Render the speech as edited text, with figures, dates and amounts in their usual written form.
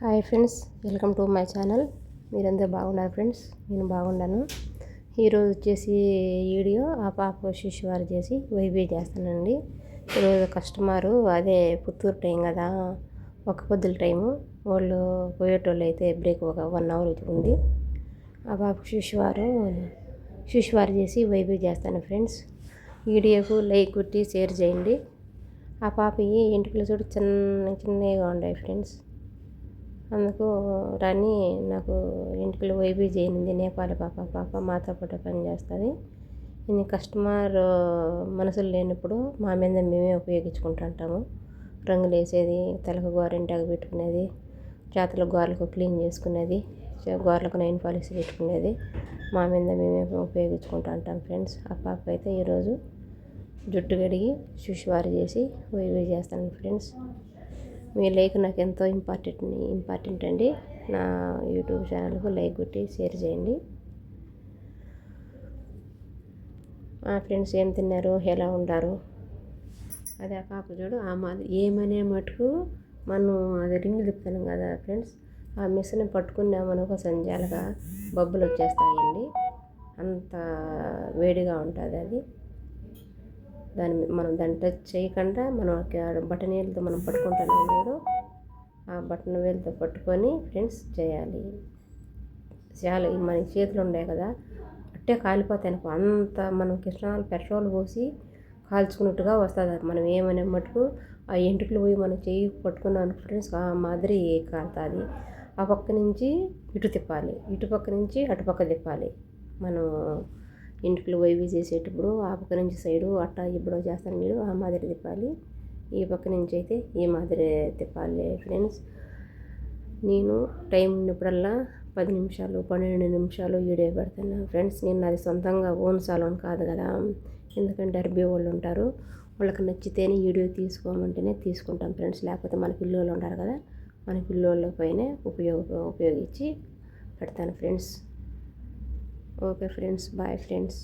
Hi friends, welcome to my channel. మీరందరూ బాగున్నారు friends? నేను బాగున్నాను. ఈరోజు వచ్చేసి వీడియో ఆ పాప శిశువారు చేసి వైబీ చేస్తానండి. ఈరోజు కస్టమరు అదే పుత్తూరు టైం కదా, ఒక పొద్దుల టైము. వాళ్ళు పోయేటోళ్ళు అయితే బ్రేక్ ఒక 1 అవర్ ఉంది. ఆ పాప శిశువారు చేసి వైబీ చేస్తాను ఫ్రెండ్స్. వీడియోకు లైక్ కొట్టి షేర్ చేయండి. ఆ పాపకి ఎంటుకలు చూడు చిన్నగా ఉన్నాయి ఫ్రెండ్స్. అందుకు రాని నాకు ఇంటికి వైబీ చేయనింది. నేపాలి పాప మాతో పాటు పని చేస్తుంది. ఇన్ని కస్టమర్ మనసులు లేనప్పుడు మా మీద మేమే ఉపయోగించుకుంటుంటాము. రంగులు వేసేది, తలకు గోరింటాకు పెట్టుకునేది, చేతులకు గోర్లకు క్లీన్ చేసుకునేది, గోర్లకు నైన్ పాలిష్ పెట్టుకునేది మా మీద మేమే ఉపయోగించుకుంటూ ఉంటాం ఫ్రెండ్స్. ఆ పాప అయితే ఈరోజు జుట్టు కడిగి శిశువారు చేసి వైబీ చేస్తాను ఫ్రెండ్స్. మీ లైక్ నాకు ఎంతో ఇంపార్టెంట్ అండి. నా యూట్యూబ్ ఛానల్కు లైక్ కొట్టి షేర్ చేయండి. మా ఫ్రెండ్స్ ఏం తిన్నారు, ఎలా ఉంటారు? అదే ఆ పాప చూడు, ఏమనే మటుకు మనం అది రింగ్ తిప్పుతాం కదా ఫ్రెండ్స్, ఆ మిషన్ పట్టుకున్నామనుకో సంజాలుగా బబ్బులు వచ్చేస్తాయండి. అంత వేడిగా ఉంటుంది అది. దాన్ని టచ్ చేయకుండా మనం బటన్ వేలుతో మనం పట్టుకుంటున్నాం కదా, ఆ బటన్ వేలుతో పట్టుకొని ఫ్రెండ్స్ చేయాలి. చాలా మన చేతులు ఉన్నాయి కదా, అట్టే కాలిపోతాయి. అంత మనం పెట్రోల్ పోసి కాల్చుకున్నట్టుగా వస్తుంది. మనం ఏమనే మటుకు ఆ ఎంటుకలు పోయి మనం చెయ్యి పట్టుకున్నాం ఫ్రెండ్స్, ఆ మాదిరి కాలుతుంది. ఆ పక్క నుంచి ఇటు తిప్పాలి, ఇటు పక్క నుంచి అటు పక్క తిప్పాలి. మనం ఇంటికి వైబీ చేసేటప్పుడు ఆ పక్క నుంచి సైడు అట్టా ఇప్పుడు చేస్తాను మీరు ఆ మాదిరి తిప్పాలి. ఈ పక్క నుంచి అయితే ఈ మాదిరి తిప్పాలి ఫ్రెండ్స్. నేను టైం ఉన్నప్పుడల్లా 10 నిమిషాలు 12 నిమిషాలు వీడియో పెడతాను ఫ్రెండ్స్. నేను నాది సొంతంగా ఓన్ సాలోన్ కాదు కదా, ఎందుకంటే అరబీ వాళ్ళు ఉంటారు. వాళ్ళకి నచ్చితేనే వీడియో తీసుకోమంటేనే తీసుకుంటాం ఫ్రెండ్స్. లేకపోతే మన పిల్లోళ్ళు ఉంటారు కదా, మన పిల్లోళ్ళ పైనే ఉపయోగించి పెడతాను friends. Okay friends, bye friends.